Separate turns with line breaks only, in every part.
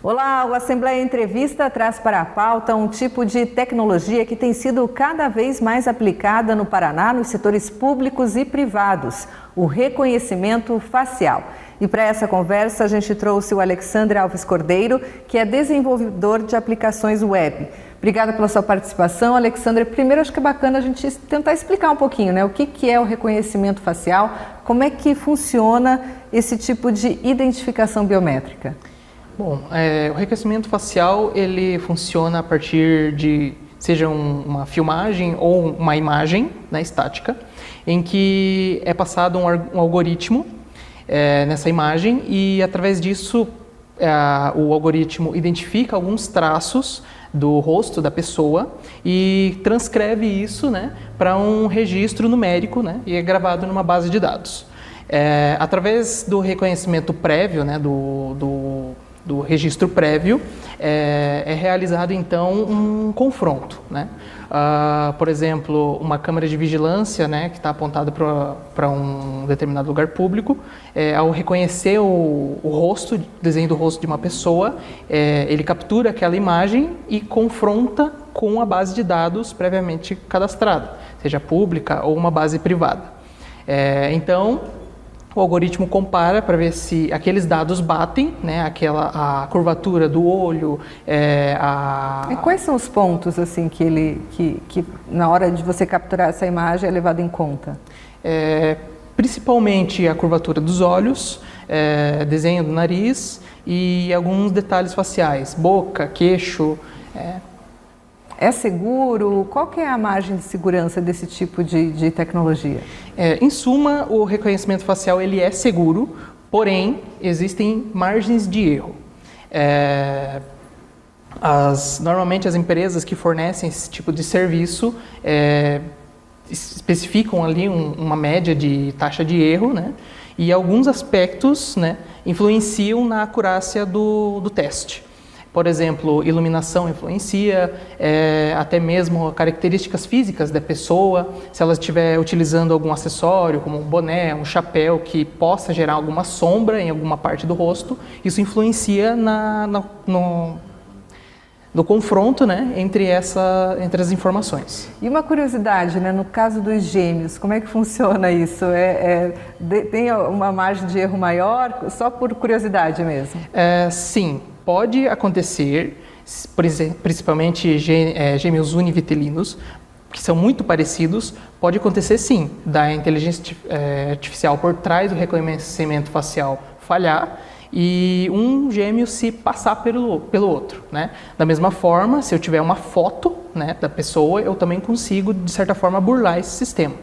Olá, o Assembleia Entrevista traz para a pauta um tipo de tecnologia que tem sido cada vez mais aplicada no Paraná nos setores públicos e privados, o reconhecimento facial. E para essa conversa a gente trouxe o Alexandre Alves Cordeiro, que é desenvolvedor de aplicações web. Obrigada pela sua participação, Alexandre. Primeiro, acho que é bacana a gente tentar explicar um pouquinho, né? O que é o reconhecimento facial, como é que funciona esse tipo de identificação biométrica?
Bom, o reconhecimento facial ele funciona a partir de, seja uma filmagem ou uma imagem, né, estática, em que é passado um algoritmo nessa imagem e através disso o algoritmo identifica alguns traços do rosto da pessoa e transcreve isso, né, para um registro numérico, né, e é gravado numa base de dados. Através do reconhecimento prévio, né, do registro prévio, é realizado então um confronto, né? Por exemplo, uma câmera de vigilância, né, que está apontada para um determinado lugar público, ao reconhecer o rosto, o desenho do rosto de uma pessoa, ele captura aquela imagem e confronta com a base de dados previamente cadastrada, seja pública ou uma base privada. Então, o algoritmo compara para ver se aqueles dados batem, né, a curvatura do olho,
E quais são os pontos assim que na hora de você capturar essa imagem é levado em conta?
Principalmente a curvatura dos olhos, desenho do nariz e alguns detalhes faciais, boca, queixo.
É seguro? Qual que é a margem de segurança desse tipo de tecnologia?
Em suma, o reconhecimento facial ele é seguro, porém, existem margens de erro. Normalmente as empresas que fornecem esse tipo de serviço especificam ali uma média de taxa de erro, né? E alguns aspectos, né, influenciam na acurácia do teste. Por exemplo, iluminação influencia, até mesmo características físicas da pessoa, se ela estiver utilizando algum acessório, como um boné, um chapéu, que possa gerar alguma sombra em alguma parte do rosto, isso influencia no confronto, né, entre as informações.
E uma curiosidade, né, no caso dos gêmeos, como é que funciona isso? Tem uma margem de erro maior, só por curiosidade mesmo?
Sim. Pode acontecer, principalmente gêmeos univitelinos, que são muito parecidos, pode acontecer sim, da inteligência artificial por trás do reconhecimento facial falhar e um gêmeo se passar pelo outro, né? Da mesma forma, se eu tiver uma foto, né, da pessoa, eu também consigo, de certa forma, burlar esse sistema.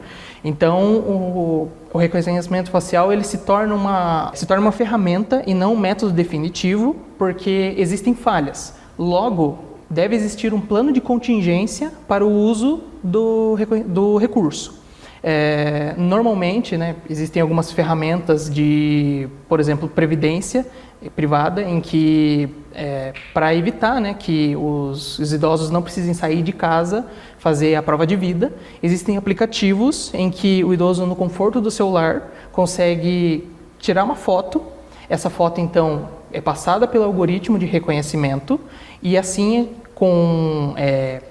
Então, o reconhecimento facial ele se torna uma ferramenta e não um método definitivo, porque existem falhas. Logo, deve existir um plano de contingência para o uso do recurso. Normalmente, né, existem algumas ferramentas de, por exemplo, previdência privada, em que, para evitar, né, que os idosos não precisem sair de casa, fazer a prova de vida, existem aplicativos em que o idoso, no conforto do seu lar, consegue tirar uma foto. Essa foto, então, é passada pelo algoritmo de reconhecimento e, assim, com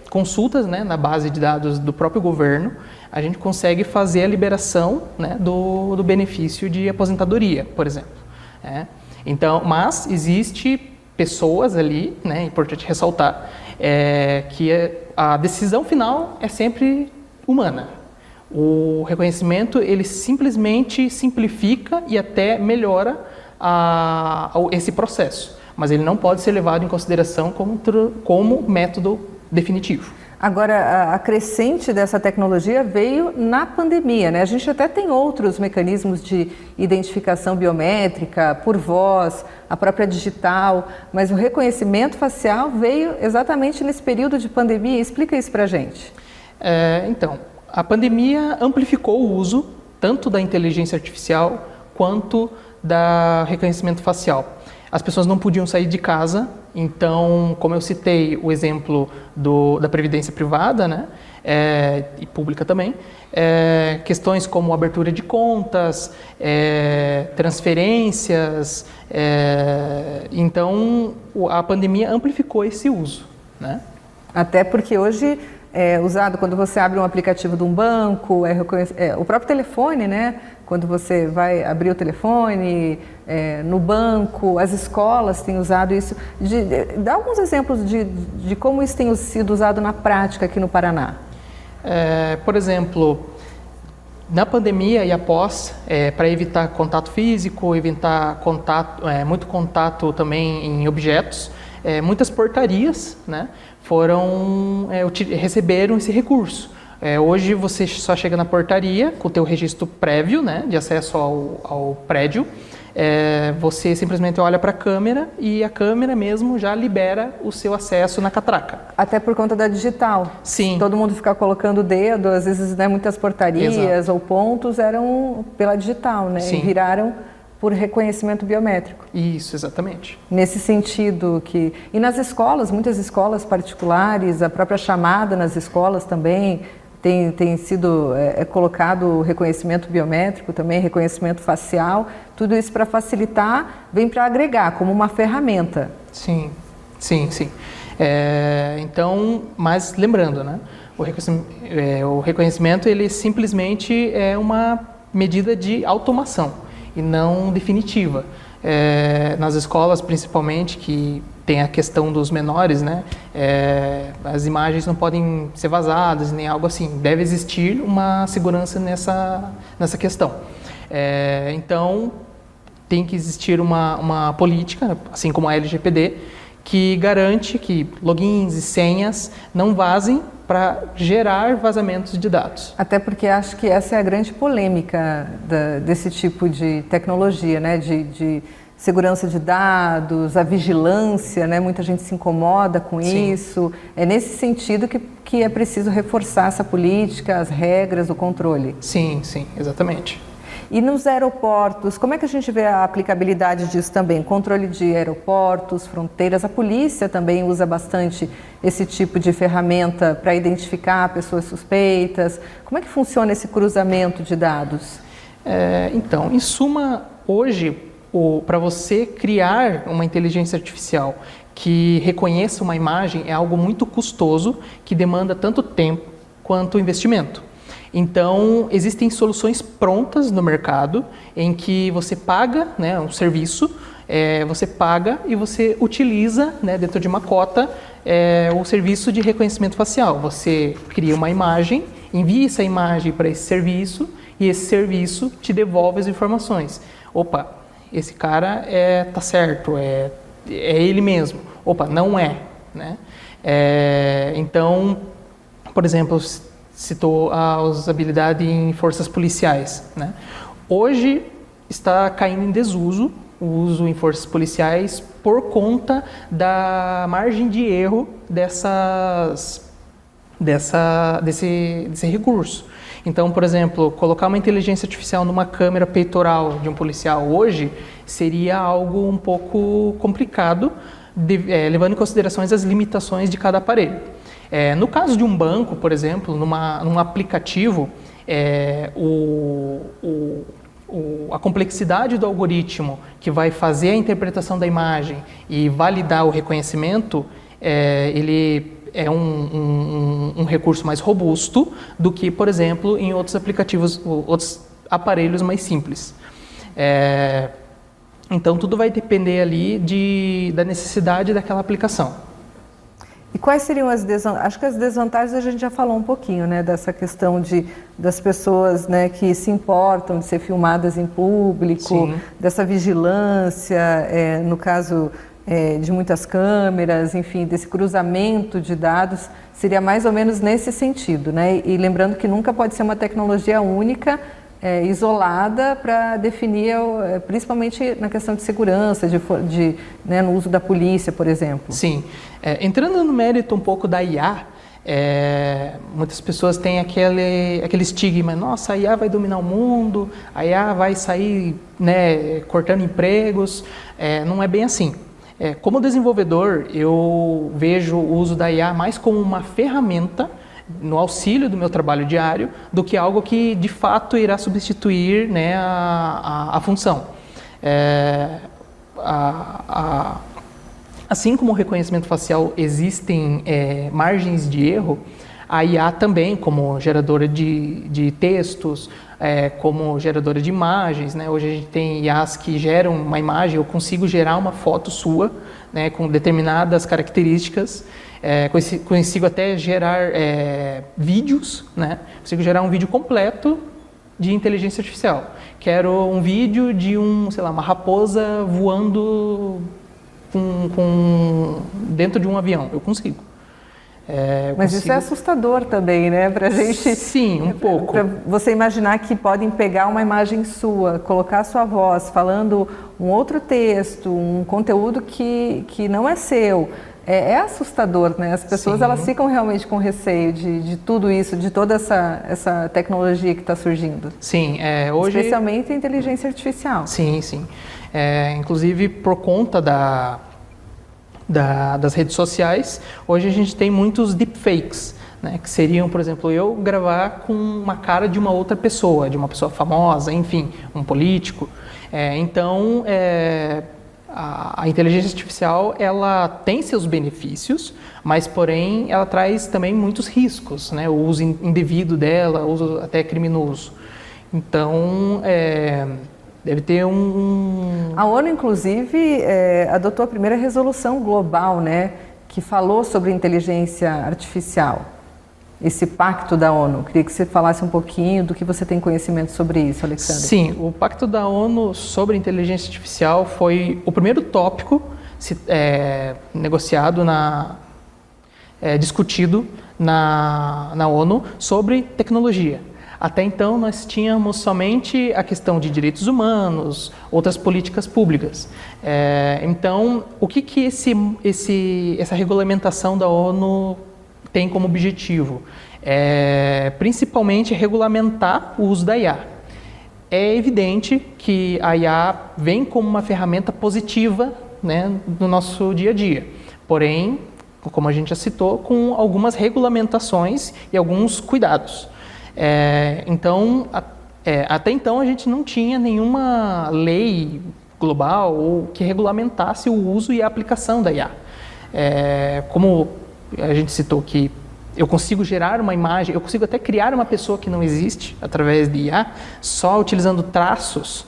consultas, né, na base de dados do próprio governo, a gente consegue fazer a liberação, né, do benefício de aposentadoria, por exemplo. Então, mas existe pessoas ali, né, é importante ressaltar, que a decisão final é sempre humana. O reconhecimento ele simplesmente simplifica e até melhora esse processo, mas ele não pode ser levado em consideração como método definitivo.
Agora, a crescente dessa tecnologia veio na pandemia, né? A gente até tem outros mecanismos de identificação biométrica, por voz, a própria digital, mas o reconhecimento facial veio exatamente nesse período de pandemia. Explica isso pra gente.
Então, a pandemia amplificou o uso tanto da inteligência artificial quanto do reconhecimento facial. As pessoas não podiam sair de casa Então, como eu citei o exemplo da previdência privada, né, e pública também, questões como abertura de contas, transferências, então a pandemia amplificou esse uso, né?
Até porque hoje é usado quando você abre um aplicativo de um banco, o próprio telefone, né? Quando você vai abrir o telefone, no banco, as escolas têm usado isso. Dá alguns exemplos de como isso tem sido usado na prática aqui no Paraná.
Por exemplo, na pandemia e após, para evitar contato físico, evitar muito contato também em objetos, muitas portarias, né, receberam esse recurso. Hoje você só chega na portaria com o teu registro prévio, né, de acesso ao prédio. Você simplesmente olha para a câmera e a câmera mesmo já libera o seu acesso na catraca.
Até por conta da digital.
Sim.
Todo mundo fica colocando o dedo, às vezes, né, muitas portarias
Exato.
ou pontos eram pela digital, né?
Sim.
E viraram por reconhecimento biométrico.
Isso, exatamente.
Nesse sentido que... E nas escolas, muitas escolas particulares, a própria chamada nas escolas também tem sido colocado reconhecimento biométrico também, reconhecimento facial, tudo isso para facilitar, vem para agregar como uma ferramenta.
Sim, sim, sim. Então, mas lembrando, né, o reconhecimento ele simplesmente é uma medida de automação e não definitiva. Nas escolas, principalmente, que tem a questão dos menores, né? As imagens não podem ser vazadas nem algo assim. Deve existir uma segurança nessa questão. Então, tem que existir uma política, assim como a LGPD, que garante que logins e senhas não vazem para gerar vazamentos de dados.
Até porque acho que essa é a grande polêmica desse tipo de tecnologia, né? De segurança de dados, a vigilância, né? Muita gente se incomoda com
Sim.
isso. É nesse sentido que é preciso reforçar essa política, as regras, o controle.
Sim, sim, exatamente.
E nos aeroportos, como é que a gente vê a aplicabilidade disso também? Controle de aeroportos, fronteiras, a polícia também usa bastante esse tipo de ferramenta para identificar pessoas suspeitas. Como é que funciona esse cruzamento de dados?
Então, em suma, hoje, para você criar uma inteligência artificial que reconheça uma imagem é algo muito custoso, que demanda tanto tempo quanto investimento. Então, existem soluções prontas no mercado em que você paga, né, um serviço, você paga e você utiliza, né, dentro de uma cota, o serviço de reconhecimento facial. Você cria uma imagem, envia essa imagem para esse serviço e esse serviço te devolve as informações. Opa, esse cara tá certo, é ele mesmo. Opa, não é, né? Então, por exemplo, citou a usabilidade em forças policiais, né? Hoje está caindo em desuso o uso em forças policiais por conta da margem de erro desse recurso. Então, por exemplo, colocar uma inteligência artificial numa câmera peitoral de um policial hoje seria algo um pouco complicado, levando em consideração as limitações de cada aparelho. No caso de um banco, por exemplo, num aplicativo, a complexidade do algoritmo que vai fazer a interpretação da imagem e validar o reconhecimento, ele é um recurso mais robusto do que, por exemplo, em outros aplicativos, outros aparelhos mais simples. Então, tudo vai depender ali da necessidade daquela aplicação.
E quais seriam as desvantagens? Acho que as desvantagens a gente já falou um pouquinho, né? Dessa questão das pessoas, né, que se importam de ser filmadas em público, sim, dessa vigilância, no caso de muitas câmeras, enfim, desse cruzamento de dados, seria mais ou menos nesse sentido, né? E lembrando que nunca pode ser uma tecnologia única, isolada para definir, principalmente na questão de segurança, né, no uso da polícia, por exemplo.
Sim. Entrando no mérito um pouco da IA, muitas pessoas têm aquele estigma, nossa, a IA vai dominar o mundo, a IA vai sair, né, cortando empregos. Não é bem assim. Como desenvolvedor, eu vejo o uso da IA mais como uma ferramenta no auxílio do meu trabalho diário do que algo que de fato irá substituir, né, a função. Assim como o reconhecimento facial existem margens de erro, a IA também, como geradora de textos, como geradora de imagens, né? Hoje a gente tem IAs que geram uma imagem, eu consigo gerar uma foto sua, né, com determinadas características, consigo até gerar vídeos, né? Consigo gerar um vídeo completo de inteligência artificial. Quero um vídeo de uma raposa voando dentro de um avião, eu consigo.
Mas isso é assustador também, né? Pra gente.
Sim, um pouco.
Para você imaginar que podem pegar uma imagem sua, colocar sua voz, falando um outro texto, um conteúdo que não é seu. É assustador, né? As pessoas, elas ficam realmente com receio de tudo isso, de toda essa tecnologia que está surgindo.
Sim, hoje...
Especialmente a inteligência artificial.
Sim, sim. Inclusive, por conta das redes sociais, hoje a gente tem muitos deepfakes, né, que seriam, por exemplo, eu gravar com uma cara de uma outra pessoa, de uma pessoa famosa, enfim, um político. Então, a inteligência artificial, ela tem seus benefícios, mas, porém, ela traz também muitos riscos, né, o uso indevido dela, o uso até criminoso. Então, deve ter A
ONU, inclusive, adotou a primeira resolução global, né, que falou sobre inteligência artificial, esse pacto da ONU. Queria que você falasse um pouquinho do que você tem conhecimento sobre isso, Alexandre.
Sim, o pacto da ONU sobre inteligência artificial foi o primeiro tópico negociado, discutido na ONU sobre tecnologia. Até então, nós tínhamos somente a questão de direitos humanos, outras políticas públicas. Então, o que essa regulamentação da ONU tem como objetivo? Principalmente regulamentar o uso da IA. É evidente que a IA vem como uma ferramenta positiva, né, no nosso dia a dia. Porém, como a gente já citou, com algumas regulamentações e alguns cuidados. Então, até então a gente não tinha nenhuma lei global ou que regulamentasse o uso e a aplicação da IA. Como a gente citou que eu consigo gerar uma imagem, eu consigo até criar uma pessoa que não existe através de IA, só utilizando traços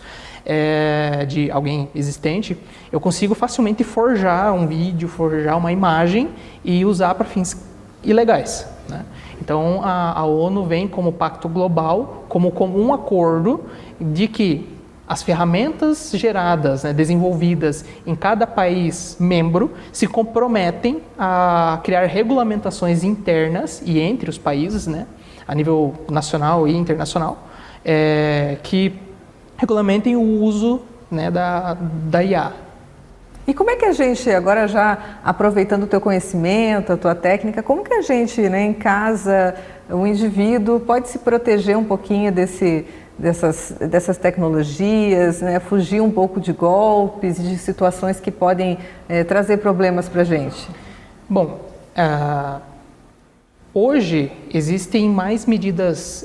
de alguém existente, eu consigo facilmente forjar um vídeo, forjar uma imagem e usar para fins ilegais, né? Então, a ONU vem como pacto global, como um acordo de que as ferramentas geradas, né, desenvolvidas em cada país membro, se comprometem a criar regulamentações internas e entre os países, né, a nível nacional e internacional, que regulamentem o uso, né, da IA.
E como é que a gente, agora já aproveitando o teu conhecimento, a tua técnica, como que a gente, né, em casa, o indivíduo pode se proteger um pouquinho dessas tecnologias, né, fugir um pouco de golpes, de situações que podem trazer problemas para a gente? Bom,
hoje existem mais medidas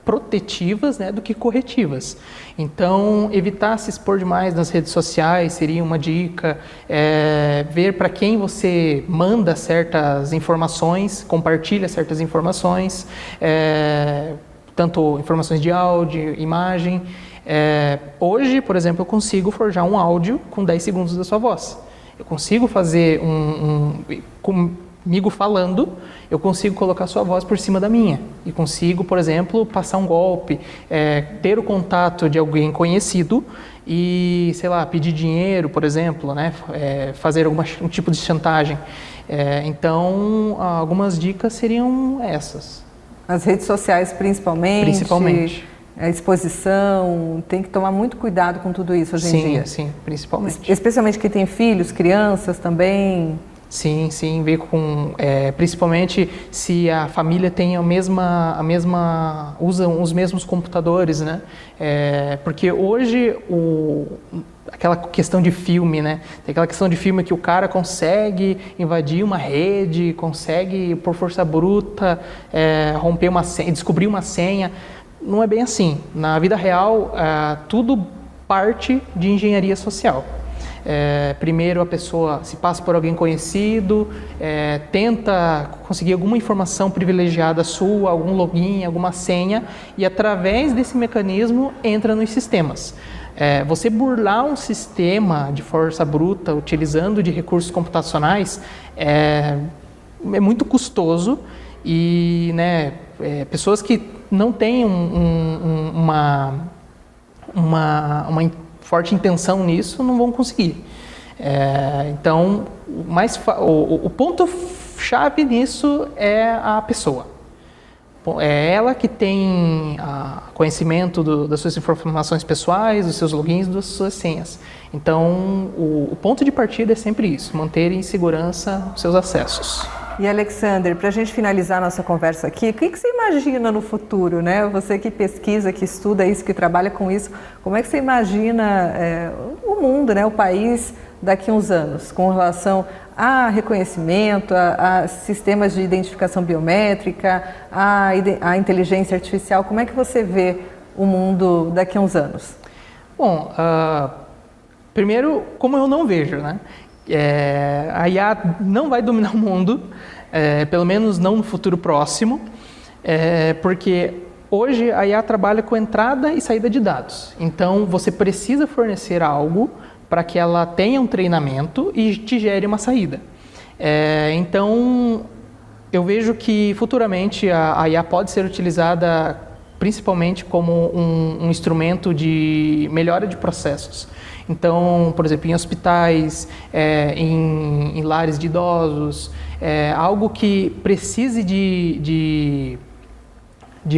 protetivas, né, do que corretivas. Então, evitar se expor demais nas redes sociais seria uma dica, ver para quem você manda certas informações, compartilha certas informações, tanto informações de áudio, imagem. Hoje, por exemplo, eu consigo forjar um áudio com 10 segundos da sua voz. Eu consigo fazer comigo falando, eu consigo colocar sua voz por cima da minha e consigo, por exemplo, passar um golpe, ter o contato de alguém conhecido e, sei lá, pedir dinheiro, por exemplo, né, fazer um tipo de chantagem. Então, algumas dicas seriam essas.
As redes sociais principalmente. A exposição, tem que tomar muito cuidado com tudo isso hoje em dia.
Sim, principalmente.
Especialmente quem tem filhos, crianças também.
Sim, sim, ver com, principalmente se a família tem usam os mesmos computadores, né? Porque hoje aquela questão de filme, né? Tem aquela questão de filme que o cara consegue invadir uma rede, consegue por força bruta romper uma senha, descobrir uma senha. Não é bem assim. Na vida real, tudo parte de engenharia social. Primeiro a pessoa se passa por alguém conhecido, tenta conseguir alguma informação privilegiada sua, algum login, alguma senha, e através desse mecanismo entra nos sistemas. Você burlar um sistema de força bruta utilizando de recursos computacionais é muito custoso e, né, pessoas que não têm uma forte intenção nisso não vão conseguir. Então, o ponto-chave nisso é a pessoa. É ela que tem conhecimento das suas informações pessoais, dos seus logins, das suas senhas. Então, o ponto de partida é sempre isso, manter em segurança os seus acessos.
E Alexander, para a gente finalizar nossa conversa aqui, o que você imagina no futuro, né? Você que pesquisa, que estuda isso, que trabalha com isso, como é que você imagina o mundo, né? O país daqui a uns anos, com relação a reconhecimento, a sistemas de identificação biométrica, a inteligência artificial? Como é que você vê o mundo daqui a uns anos?
Bom, primeiro, como eu não vejo, né? A IA não vai dominar o mundo, pelo menos não no futuro próximo, porque hoje a IA trabalha com entrada e saída de dados. Então, você precisa fornecer algo para que ela tenha um treinamento e te gere uma saída. Então, eu vejo que futuramente a IA pode ser utilizada principalmente como um instrumento de melhora de processos. Então, por exemplo, em hospitais, em lares de idosos, algo que precise de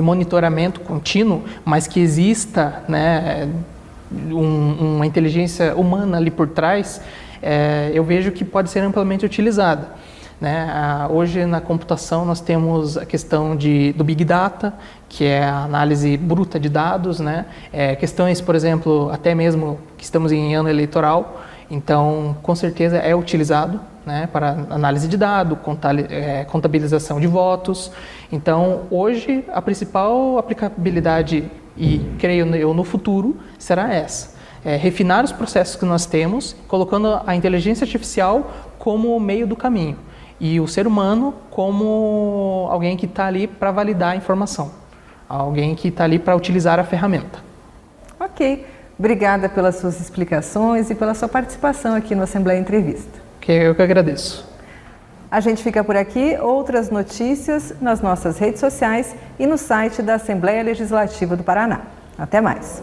monitoramento contínuo, mas que exista, né, uma inteligência humana ali por trás, eu vejo que pode ser amplamente utilizada. Né? Hoje na computação nós temos a questão do Big Data, que é a análise bruta de dados, né? Questões, por exemplo, até mesmo que estamos em ano eleitoral, então com certeza é utilizado, né, para análise de dados, contabilização de votos. Então hoje a principal aplicabilidade, e creio eu no futuro, será essa. Refinar os processos que nós temos, colocando a inteligência artificial como o meio do caminho. E o ser humano como alguém que está ali para validar a informação, alguém que está ali para utilizar a ferramenta.
Ok. Obrigada pelas suas explicações e pela sua participação aqui no Assembleia Entrevista.
Eu que agradeço.
A gente fica por aqui. Outras notícias nas nossas redes sociais e no site da Assembleia Legislativa do Paraná. Até mais.